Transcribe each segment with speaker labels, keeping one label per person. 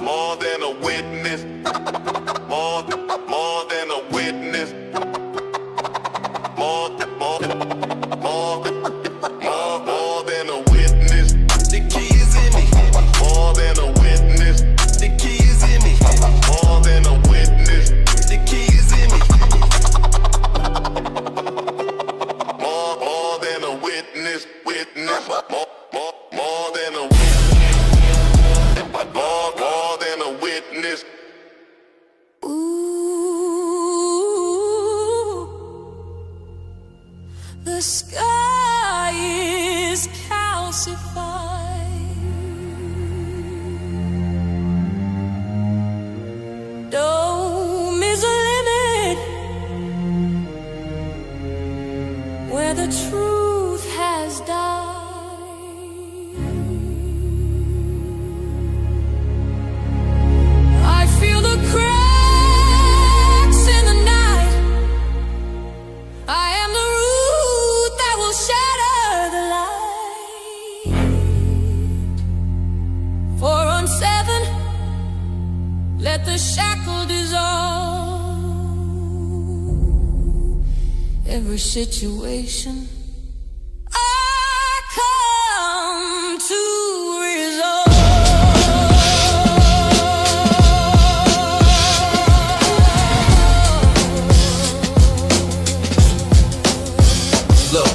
Speaker 1: more than a witness, more than a witness, more than a witness. The key is in me. More than a witness. The key is in me. More than a witness. The key is in me. More than a witness. More than a witness. More than a witness.
Speaker 2: Ooh, the sky is calcified. Dome is a limit where the truth has died. I feel the cracks in the night. I am the root that will shatter the light. For unseven, let the shackle dissolve. Every situation I come to resolve.
Speaker 3: Look,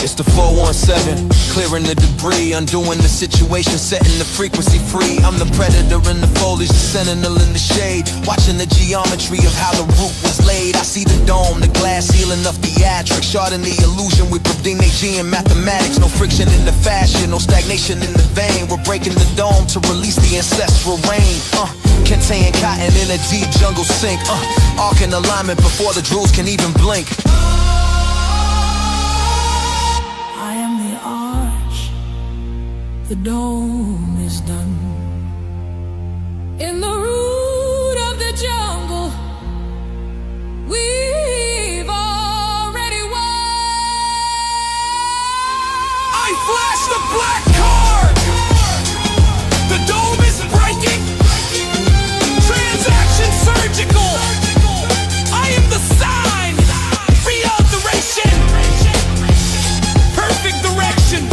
Speaker 3: it's the 417, clearing the debris, undoing the situation, setting the frequency free. I'm the predator in the foliage, the sentinel in the shade, watching the geometry of how the root was laid. I see the dome, the glass ceiling of theatrics, sharding the illusion with G and mathematics. No friction in the fashion, no stagnation in the vein. We're breaking the dome to release the ancestral rain. Contain cotton in a deep jungle sink. Arc in alignment before the drools can even blink.
Speaker 2: I am the arch, the dome is done. In the root of the jungle, we've already won.
Speaker 3: I flash the black card. The dome is breaking. Transaction surgical. I am the sign. Reiteration. Perfect direction.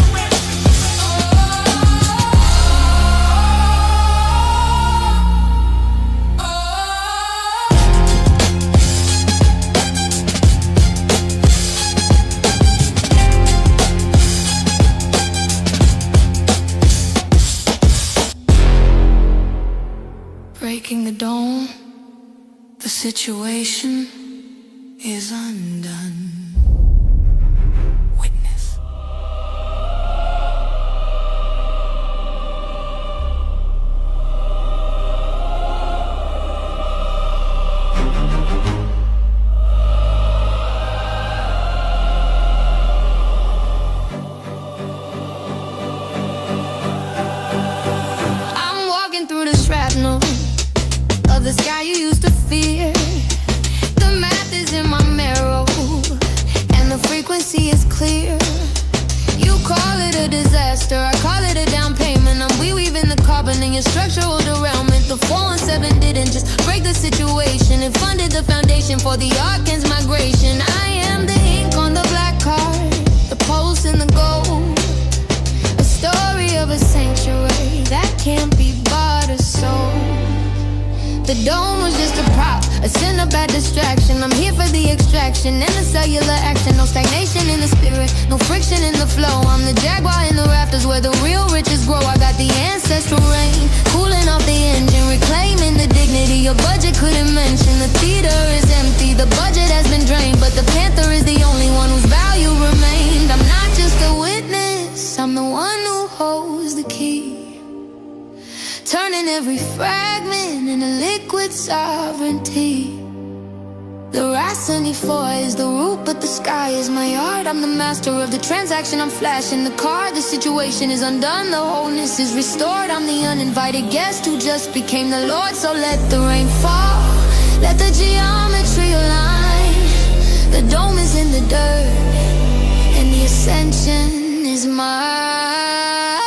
Speaker 2: Breaking the dome, the situation is undone. Witness. I'm walking through the shrapnel of the sky you used to fear. The math is in my marrow, and the frequency is clear. You call it a disaster, I call it a down payment. I'm weaving the carbon in your structural derailment. The 417 didn't just break the situation, it funded the foundation for the Arkan's migration. I am the ink on the black card, the pulse and the gold. A story of a sanctuary that can't be bought or sold. The dome was just a prop, a sin, a bad distraction. I'm here for the extraction and the cellular action. No stagnation in the spirit, no friction in the flow. I'm the jaguar in the rafters where the real riches grow. I got the ancestral rain, cooling off the engine, reclaiming the dignity your budget couldn't mention. The theater is empty, the budget has been drained, but the panther is the only one whose value remained. I'm not just a witness, I'm the one who holds the key, turning every fragment into liquid sovereignty. The Racine 4 is the root, but the sky is my art. I'm the master of the transaction, I'm flashing the card. The situation is undone, the wholeness is restored. I'm the uninvited guest who just became the Lord. So let the rain fall, let the geometry align. The dome is in the dirt, and the ascension is mine.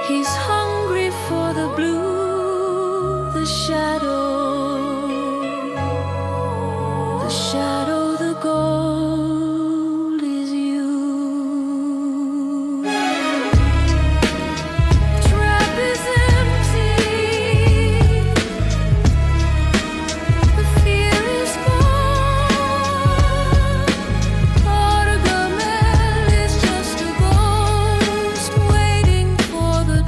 Speaker 2: He's hungry for the blue, the shadow, the gold is you. Trap is empty, the fear is gone. Gargamel is just a ghost waiting for the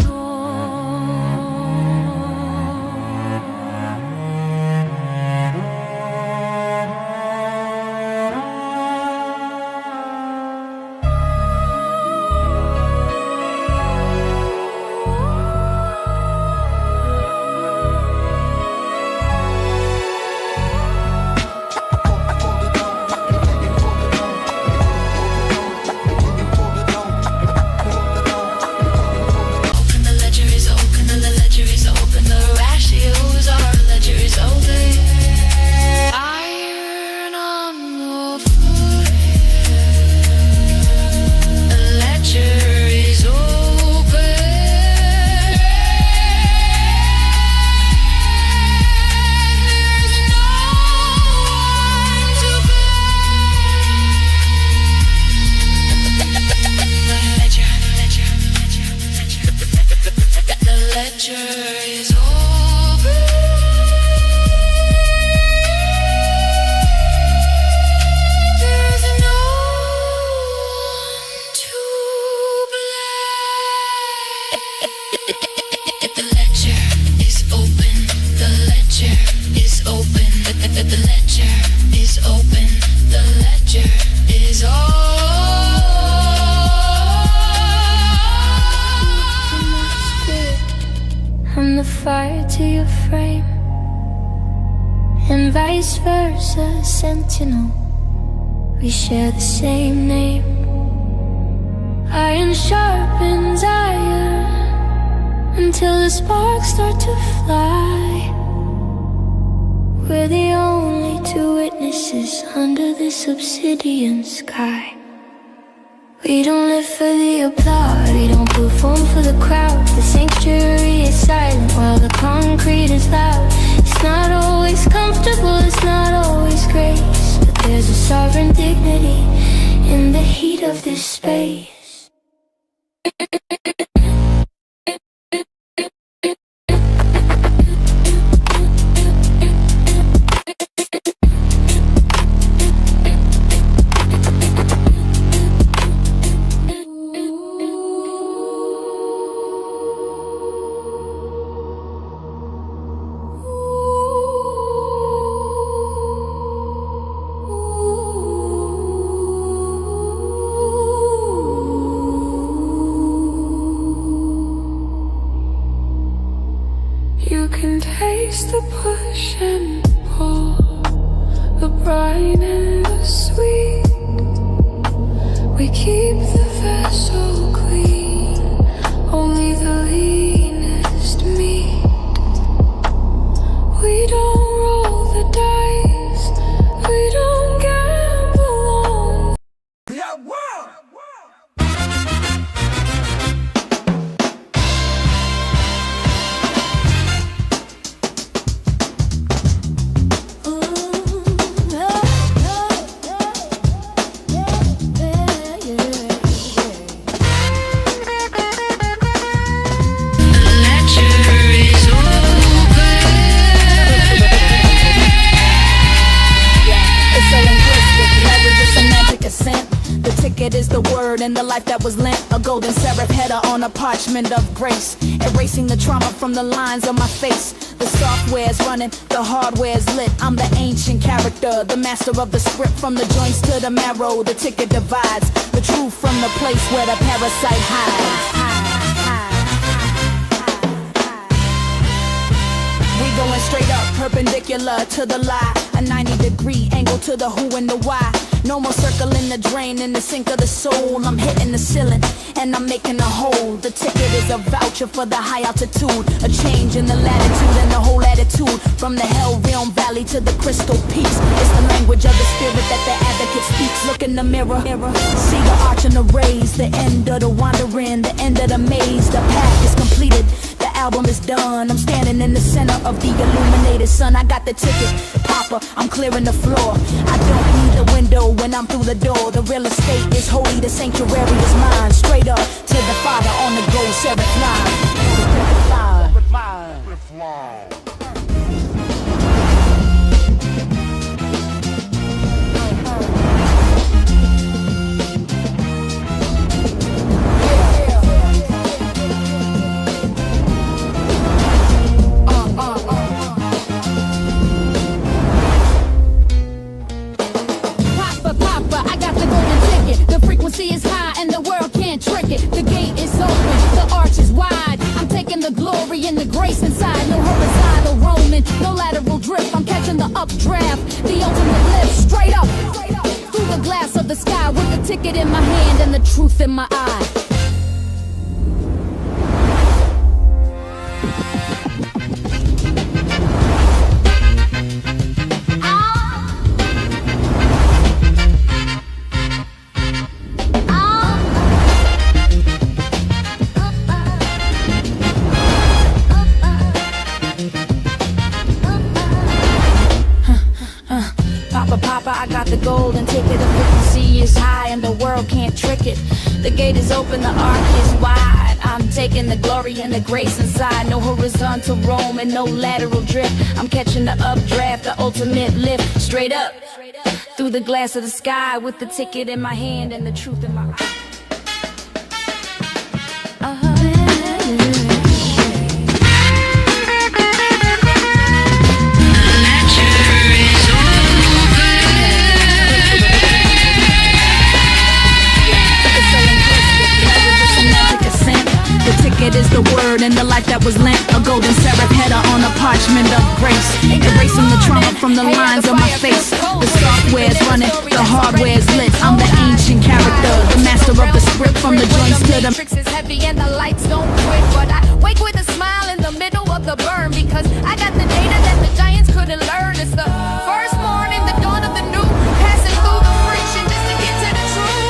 Speaker 2: Open, the ledger is open, the ledger is open, the ratios are, the ledger is open. Iron on the floor, the ledger is open. There's no one to blame. The ledger is open. There's no one to blame. The ledger is open. The ledger is open. The ledger is open. The ledger is open. I'm the fire to your frame, and vice versa, sentinel. We share the same name. Iron sharpens iron until the sparks start to fly. We're the only two witnesses under this obsidian sky. We don't live for the applause, we don't perform for the crowd. The sanctuary is silent while the concrete is loud. It's not always comfortable, it's not always grace, but there's a sovereign dignity in the heat of this space. You can taste the push and pull, the bright and the sweet. We keep the vessel clean, only the leanest meat. We don't roll the dice, we don't gamble on.
Speaker 4: It is the word and the life that was lent, a golden seraph header on a parchment of grace, erasing the trauma from the lines of my face. The software's running, the hardware's lit. I'm the ancient character, the master of the script. From the joints to the marrow, the ticket divides the truth from the place where the parasite hides. We going straight up, perpendicular to the lie, a 90-degree angle to the who and the why. No more circling the drain in the sink of the soul. I'm hitting the ceiling and I'm making a hole. The ticket is a voucher for the high altitude, a change in the latitude and the whole attitude. From the hell realm valley to the crystal peaks, it's the language of the spirit that the advocate speaks. Look in the mirror, see the arch and the rays, the end of the wandering, the end of the maze. The path is complete. album is done. I'm standing in the center of the illuminated sun. I got the ticket, Papa, I'm clearing the floor. I don't need the window when I'm through the door. The real estate is holy, the sanctuary is mine. Straight up to the Father on the go, seventh line.
Speaker 5: Is high and the world can't trick it. The gate is open, the arch is wide. I'm taking the glory and the grace inside. No horizontal roaming, no lateral drift. I'm catching the updraft, the ultimate lift. Straight up through the glass of the sky with the ticket in my hand and the truth in my eye.
Speaker 4: I got the golden ticket, the frequency is high and the world can't trick it. The gate is open, the arc is wide. I'm taking the glory and the grace inside. No horizontal roam and no lateral drift. I'm catching the updraft, the ultimate lift. Straight up through the glass of the sky with the ticket in my hand and the truth in my eye. It is the word and the life that was lent. A golden seraph header on a parchment of grace, erasing the trauma from the lines of my face. The software's running, the hardware's lit. I'm the ancient character, the master of the script. From the joints to the
Speaker 5: matrix is heavy and the lights don't quit. But I wake with a smile in the middle of the burn, because I got the data that the giants couldn't learn. It's the first morning, the dawn of the new, passing through the friction just to get to the truth.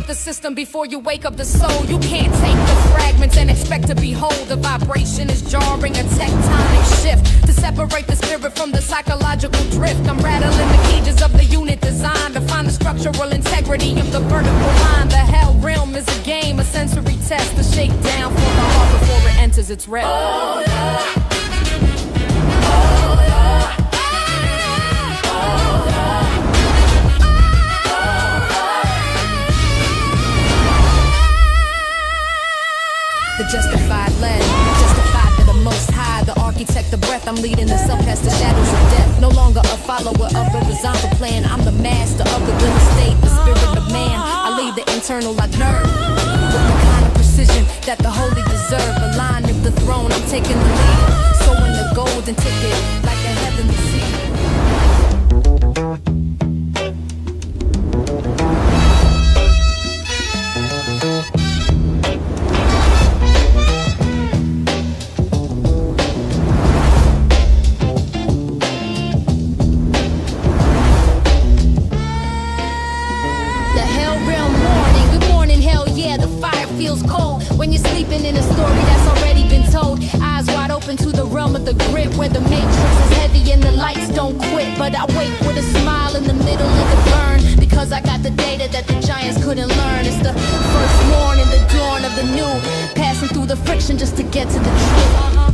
Speaker 5: The system before you wake up the soul. You can't take the fragments and expect to behold. The vibration is jarring, a tectonic shift to separate the spirit from the psychological drift. I'm rattling the cages of the unit design to find the structural integrity of the vertical line. The hell realm is a game, a sensory test, a shakedown for the heart before it enters its rest. Oh, yeah. Oh, yeah. The justified led, justified to the most high. The architect of breath, I'm leading the self past the shadows of death. No longer a follower of the horizontal plan. I'm the master of the real estate, the spirit of man. I lead the internal like nerve, with the kind of precision that the holy deserve. Aligned with the throne, I'm taking the lead. Sowing the golden ticket like a heavenly seed. Feels cold when you're sleeping in a story that's already been told. Eyes wide open to the realm of the grip, where the matrix is heavy and the lights don't quit. But I wake with a smile in the middle of the burn, because I got the data that the giants couldn't learn. It's the first morning, the dawn of the new, passing through the friction just to get to the truth.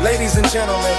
Speaker 6: Ladies and gentlemen,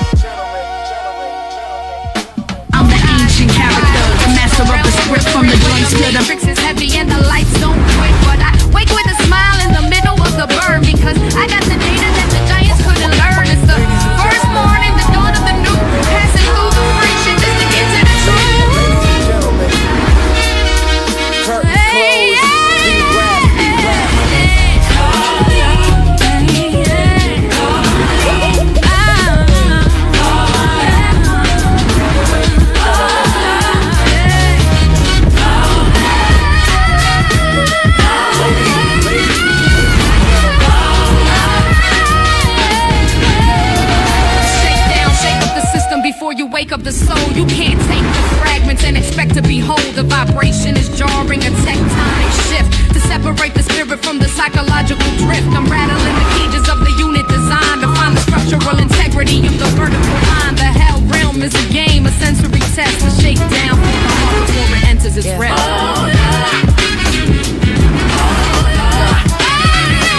Speaker 5: You can't take the fragments and expect to behold. The vibration is jarring, a tectonic shift to separate the spirit from the psychological drift. I'm rattling the cages of the unit design to find the structural integrity of the vertical line. The hell realm is a game, a sensory test, a shakedown for the heart before it enters its rest.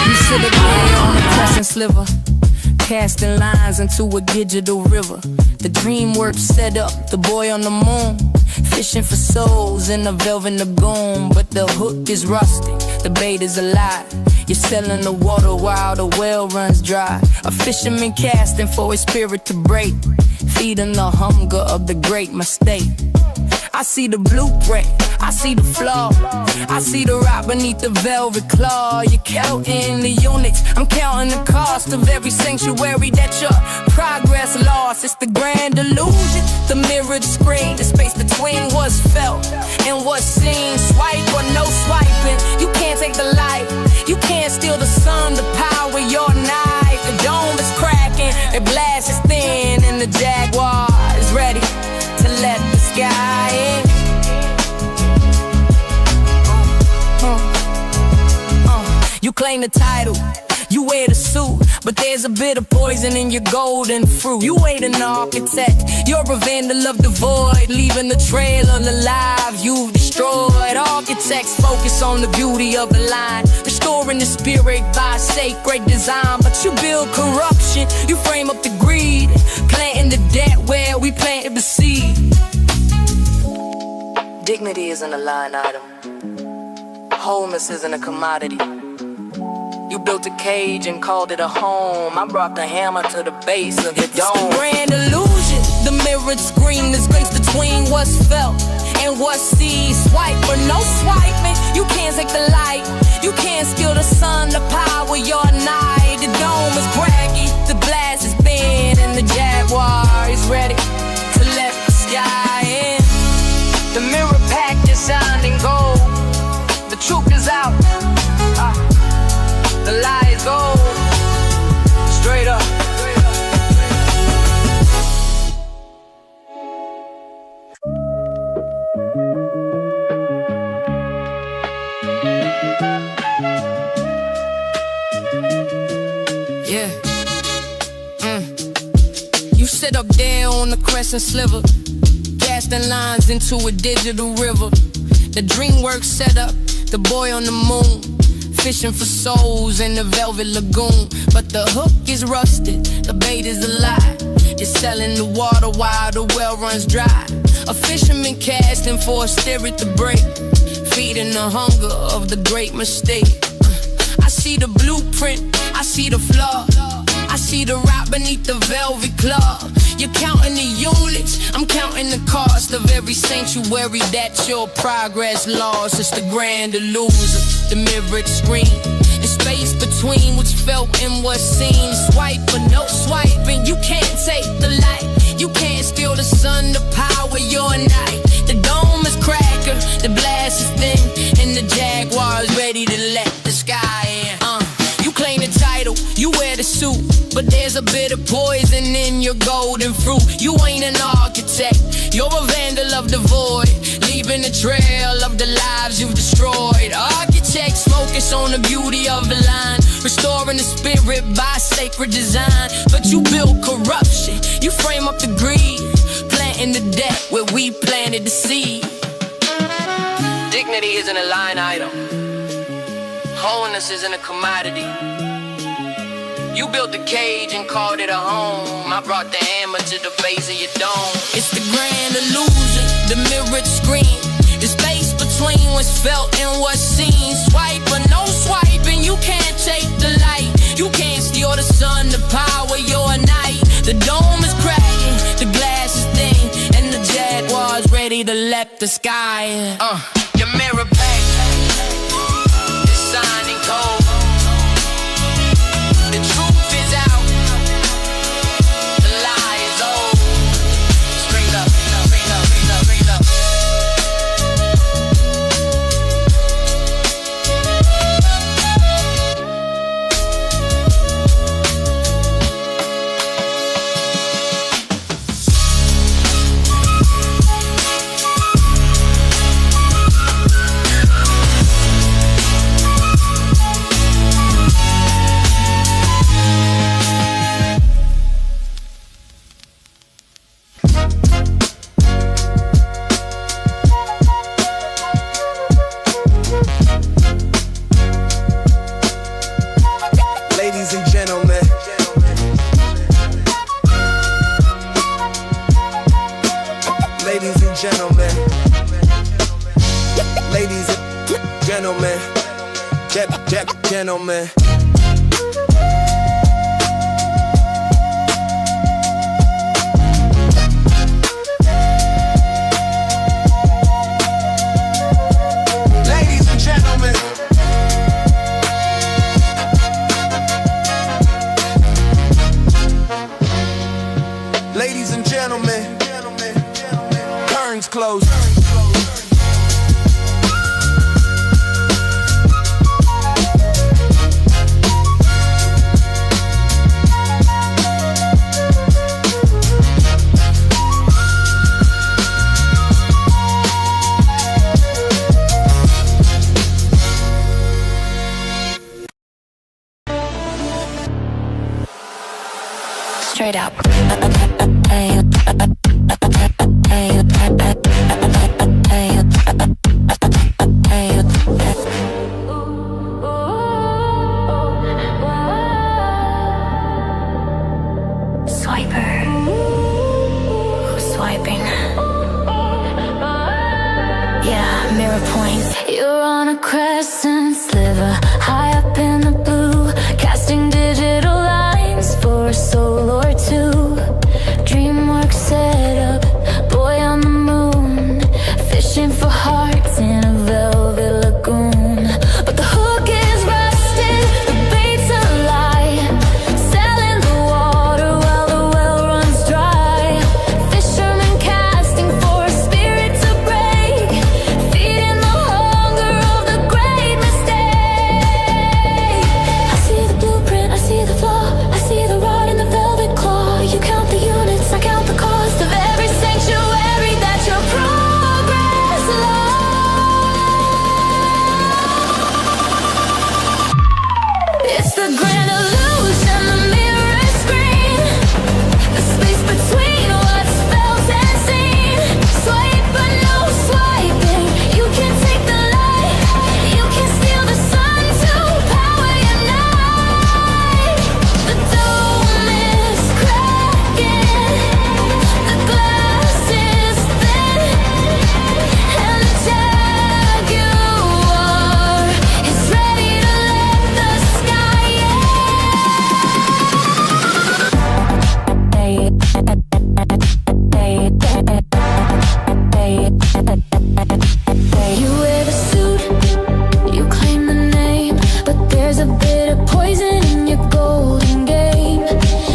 Speaker 4: You sit away on the crescent sliver, casting lines into a digital river. The DreamWorks set up, the boy on the moon, fishing for souls in a velvet lagoon. But the hook is rusty, the bait is a lie. You're selling the water while the well runs dry. A fisherman casting for his spirit to break, feeding the hunger of the great mistake. I see the blueprint, I see the flaw, I see the rock beneath the velvet claw. You're counting the units, I'm counting the cost of every sanctuary that your progress lost. It's the grand illusion, the mirrored screen, the space between what's felt and what's seen. Swipe or no swiping, you can't take the light, you can't steal the sun, the power your knife. The dome is cracking, the glass is thin, and the Jaguar is ready to let the sky in. You claim the title, you wear the suit, but there's a bit of poison in your golden fruit. You ain't an architect, you're a vandal of the void, leaving the trail of the lives you've destroyed. Architects focus on the beauty of the line, restoring the spirit by sacred design. But you build corruption, you frame up the greed, planting the debt where we planted the seed. Dignity isn't a line item, wholeness isn't a commodity. You built a cage and called it a home. I brought the hammer to the base of your dome. It's the grand illusion, the mirrored screen, the space between what's felt and what's seen. Swipe or no swiping, you can't take the light, you can't steal the sun, the power your night. The dome is cracking, the glass is thin, and the Jaguar is ready to let the sky in. The mirror pack designed in gold, the truth is out, the lies go straight up. Yeah. You sit up there on the crescent sliver, casting lines into a digital river. The DreamWorks set up, the boy on the moon, fishing for souls in the velvet lagoon. But the hook is rusted, the bait is a lie. You're selling the water while the well runs dry. A fisherman casting for a spirit to break, feeding the hunger of the great mistake. I see the blueprint, I see the flaw, I see the rock beneath the velvet claw. You're counting the units, I'm counting the cost of every sanctuary that your progress lost. It's the grand illusion, the mirrored screen, the space between what's felt and what's seen. Swipe or no swiping, you can't take the light, you can't steal the sun, the power your night. The dome is cracking, the blast is thin, and the Jaguar is ready to let the sky in. You claim the title, you wear the suit, but there's a bit of poison in your golden fruit. You ain't an architect, you're a vandal of the void, leaving a trail of the lives you've destroyed. Architects focus on the beauty of the line, restoring the spirit by sacred design. But you build corruption, you frame up the greed, planting the debt where we planted the seed. Dignity isn't a line item, wholeness isn't a commodity. You built a cage and called it a home. I brought the hammer to the base of your dome. It's the grand illusion, the mirrored screen, the space between what's felt and what's seen. Swipe or no swiping, you can't take the light, you can't steal the sun, the power your night. The dome is cracking, the glass is thin, and the Jaguar's ready to let the sky in. Your mirror pack, it's signed in gold. The truth is out, the lie is old. Straight up, straight up, straight up, straight up.
Speaker 3: gentlemen, gentlemen. Ladies and gentlemen. Ladies and gentlemen, curtains closed.
Speaker 2: Straight up. Swiper. Who's swiping? Yeah, mirror points. You're on a crescent sliver, high up in the blue, casting digital lines for a soul or two. Dreamwork set up, boy on the moon, fishing for hearts in a velvet lagoon. But the hook is rusted, the bait's a lie, selling the water while the well runs dry. Fishermen casting for a spirit to break, feeding the hunger of the great mistake. I see the blueprint, I see the flaw, I see the rod in the velvet claw. You count the units, I count the cost of every sanctuary that your progress lost. It's the grand illusion, the mirror screen, the space between what's felt and seen. Swipe but no swiping, you can take the light, you can steal the sun to power your night. The dome is cracking, the glass is thin, and the jaguar is ready to let the sky in. You wear the suit, you claim the name, but there's a bit of poison in your golden game.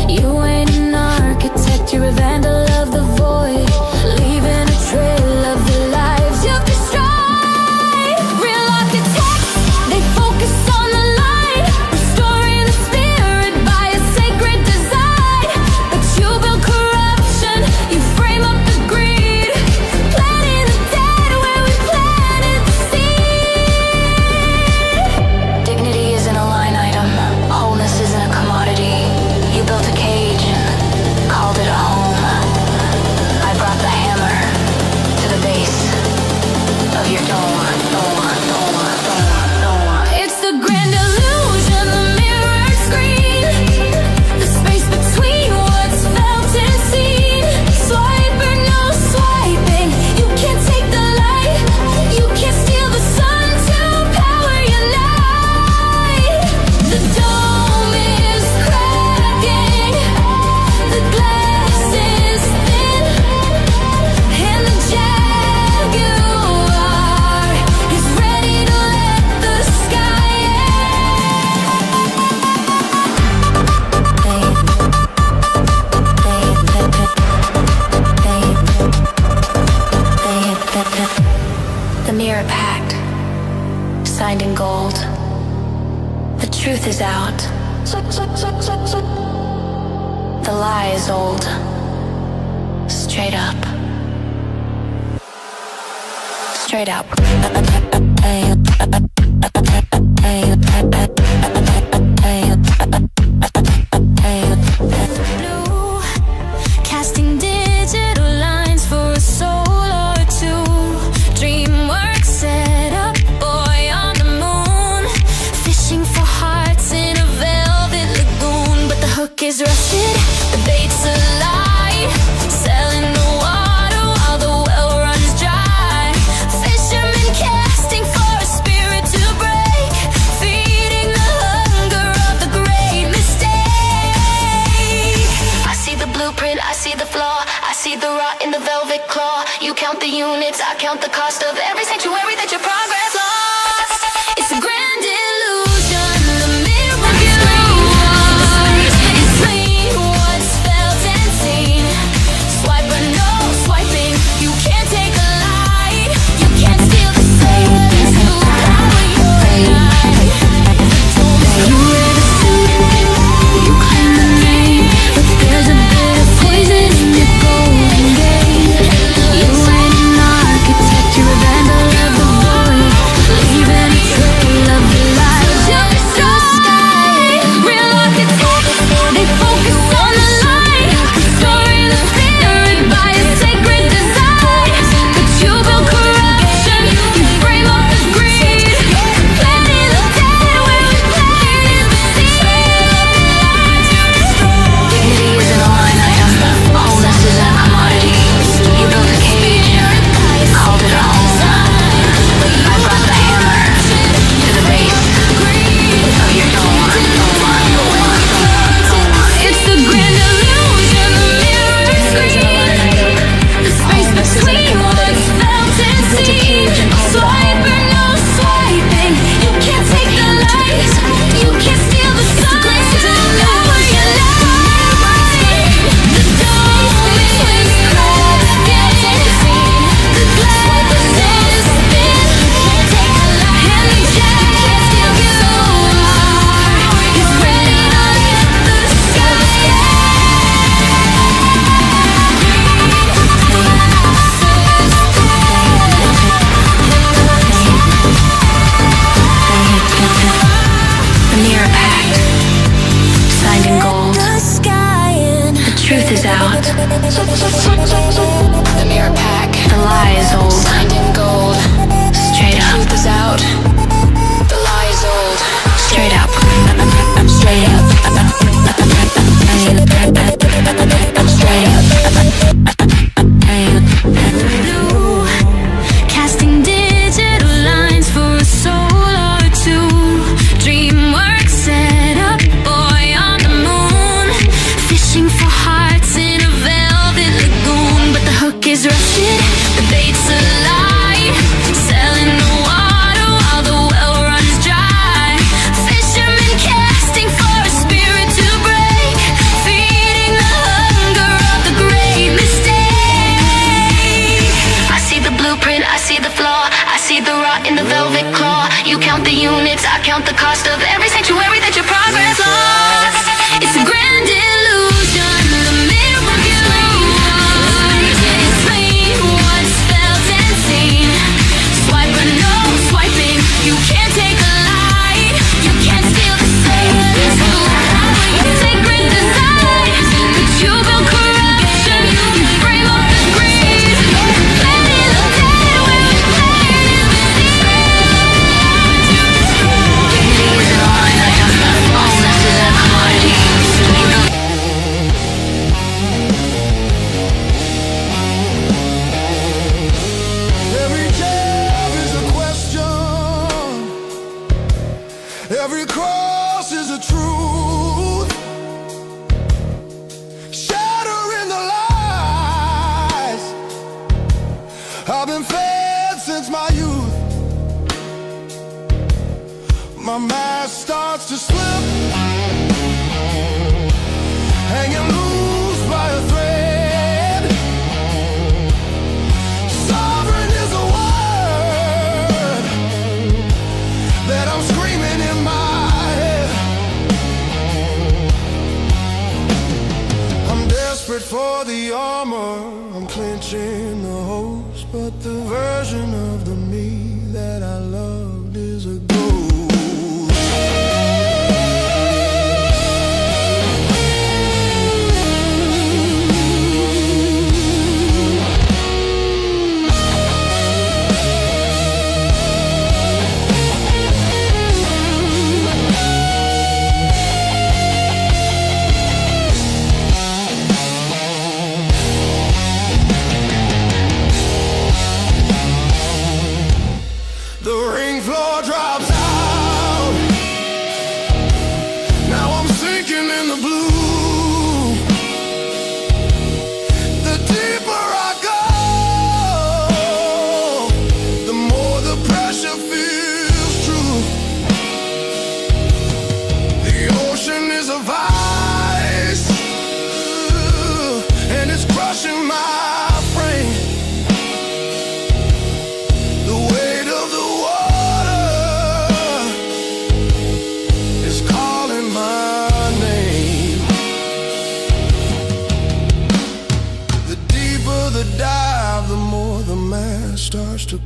Speaker 2: You ain't an architect, you're a vandal of the void, leaving a trail of the lives you've destroyed. Real architects, they focus on the light, restoring the spirit by a sacred design. But you build corruption, you frame up the greed, planting the dead where we planted the seed. Dignity isn't a line item, wholeness isn't a commodity. You built a cage and called it a home. I brought the hammer to the base of your dome. It's the grand illusion, the mirror screen, the space between what's felt and seen. Swipe or no swiping, you can't take the light, you can't steal the sun to power your night. The dome is cracking, the glass is thin, and the jaguar is ready to let the sky in. The mirror pact, signed in gold. The truth is out. The lie is old. Straight up. Straight up. Blue, casting digital lines for a soul or two. Dreamwork set up, boy on the moon, fishing for hearts in a velvet lagoon. But the hook is rusted, the bait's a lie, selling the water while the well runs dry. Fishermen casting for a spirit to the units, I count the cost of every sanctuary that your progress lost. It's a grand illusion, the mirror screens. It's clean, what's felt and seen. Swipe or no swiping, you can't take a lie. You can't steal the silence, who power your life. You wear the suit, you claim the name, but there's a bit of poison in your golden gate. You ain't an architect, you're a vandal of the void, leaving a trail of the light to the sky. Real architects, they focus on the light, storing the spirit by a sacred design. But you build corruption, you frame up the greed, planting the dead where we planted the seed. Dignity isn't a line item, wholeness isn't a commodity. You built a cage, called it a home. I brought the hammer to the base of your dome. It's the grand illusion, the mirror screen. The space between what's felt and seen. Swipe or no swiping, you can't take the light. You can't steal the sunlight to power your life. The dome is cracked, getting seen. The glass is thin, can't take a light. And the jack can't steal you. He's ready to hit the sky. The mirror pact, signed in gold. The truth is out. The mirror pact, the lie is old. Signed in gold. Straight up. The truth is out. The lie is old. Straight up. Straight up. Straight up. Casting digital lines for a soul or two. Dreamwork set up, boy on the moon. Fishing for hearts in a velvet lagoon. But the hook is rusted, the bait's a lie. Selling the water while the well runs dry. Fishermen casting for a spirit to break. Feeding the hunger of the great mistake. I see the blueprint, I see the flaw. I see the rot in the velvet claw. You count the units, I count the cost of every sanctuary that your progress lost. It's a grand illusion, the mirror screens. It's clean, what's felt and seen. Swipe or no swiping, you can't take a light. You can't steal the silence, who power your sacred design. But you build corruption, you frame up the greed, planting the dead where we planted the seed. Dignity isn't a line item, wholeness isn't a commodity. You build
Speaker 1: Every jab is a question. Every cross is a truth. Shattering the lies I've been fed since my youth. My mask starts to slip, hanging loose by a thread. Sovereign is a word that I'm screaming in my head. I'm desperate for the armor, I'm clenching the hose, but the version of the me that I loved is a ghost. The ring floor drops out. Now I'm sinking in the blue. The deeper I go,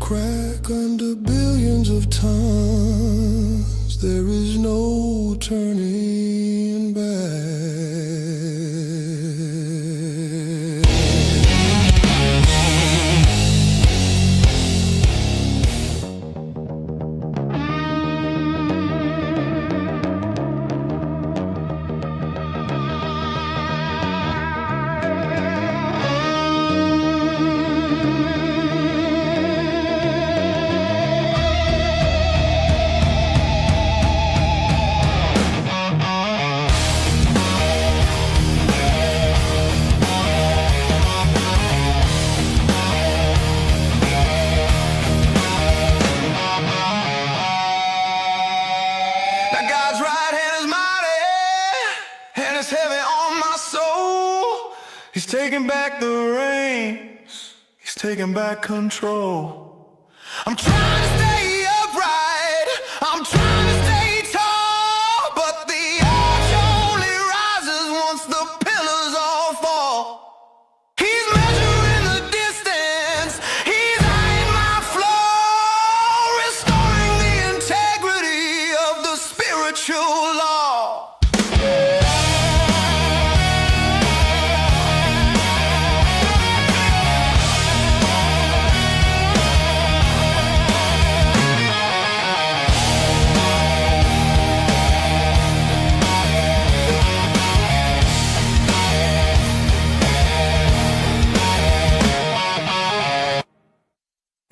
Speaker 1: crack under billions of tons. There is no turning back.
Speaker 6: He's taking back the reins, he's taking back control. I'm trying to stay upright, I'm trying to stay tall, but the arch only rises once the pillars all fall. He's measuring the distance, he's eyeing my flow, restoring the integrity of the spiritual law.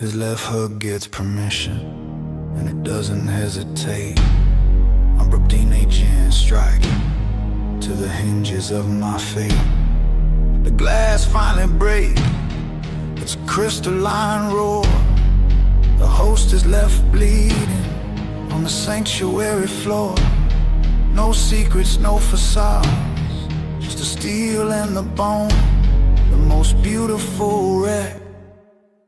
Speaker 3: His left hook gets permission, and it doesn't hesitate. Abrupt nature strike to the hinges of my fate. The glass finally breaks, it's a crystalline roar. The host is left bleeding on the sanctuary floor. No secrets, no facades, just the steel and the bone. The most beautiful wreck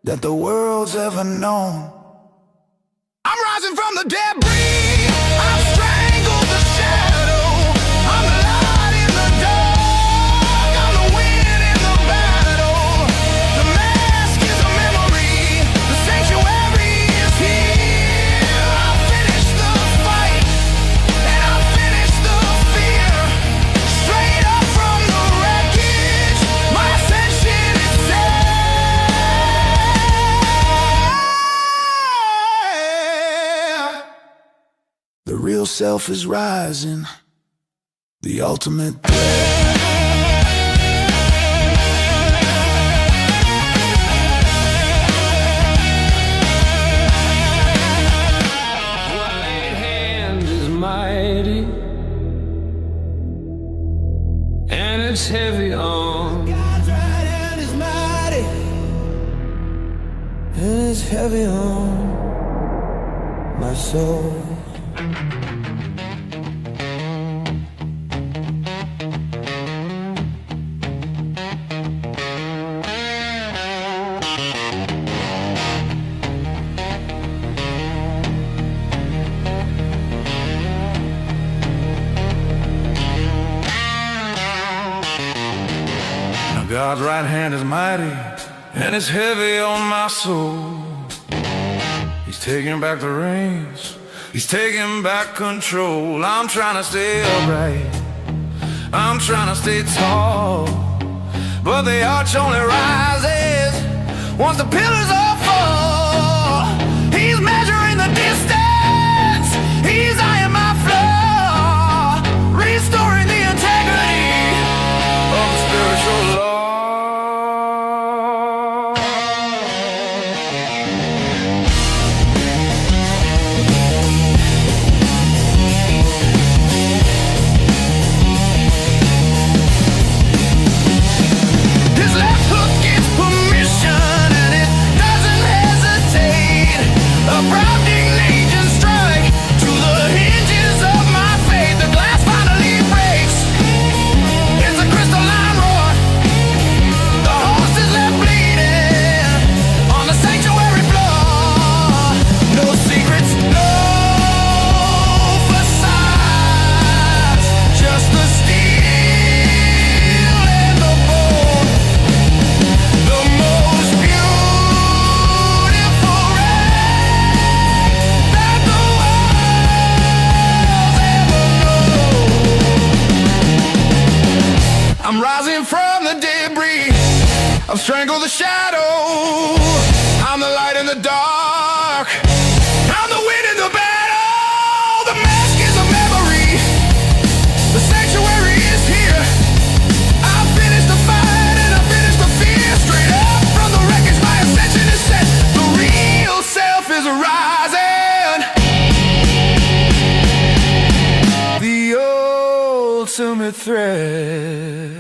Speaker 3: that the world's ever known. I'm rising from the debris, I've strangled the shadow. I'm the light in the dark, I'm the wind in the battle. The mask is a memory, the sanctuary is here. I finished the fight, and I finished the fear. Straight up from the wreckage, my ascension is set. The real self is rising, the ultimate threat.
Speaker 7: Right hand is mighty, and it's heavy on.
Speaker 6: God's right hand is mighty, and it's heavy on my soul. God's right hand is mighty, and it's heavy on my soul. He's taking back the reins, he's taking back control. I'm trying to stay upright, I'm trying to stay tall, but the arch only rises once the pillars all fall. He's measuring the distance, he's eyeing my floor, restoring the integrity of the spiritual law. His left hook gets permission, and it doesn't I'm strangled the shadow. I'm the light in the dark. I'm the wind in the battle. The mask is a memory. The sanctuary is here. I finished the fight and I finished the fear. Straight up from the wreckage, my ascension is set. The real self is rising. The ultimate threat.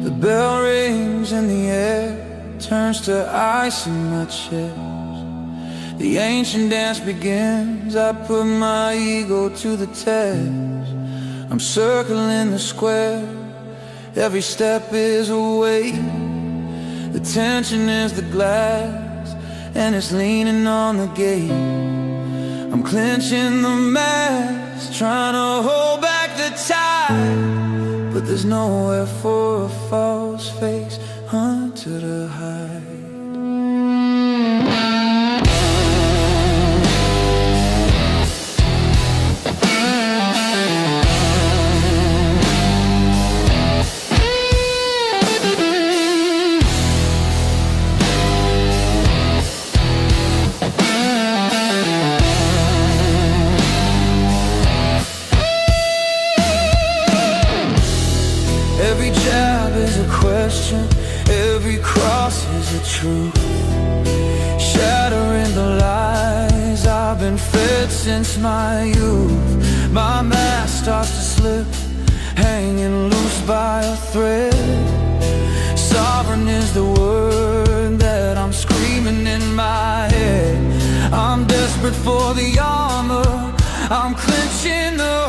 Speaker 3: The bell rings in the air, turns to ice in my chest. The ancient dance begins, I put my ego to the test. I'm circling the square, every step is a weight. The tension is the glass, and it's leaning on the gate. I'm clenching the mask, trying to hold back the tide, but there's nowhere for a false face hunter to hide. Every jab is a question, every cross is a truth. Shattering the lies I've been fed since my youth. My mask starts to slip, hanging loose by a thread. Sovereign is the word that I'm screaming in my head. I'm desperate for the armor, I'm clenching the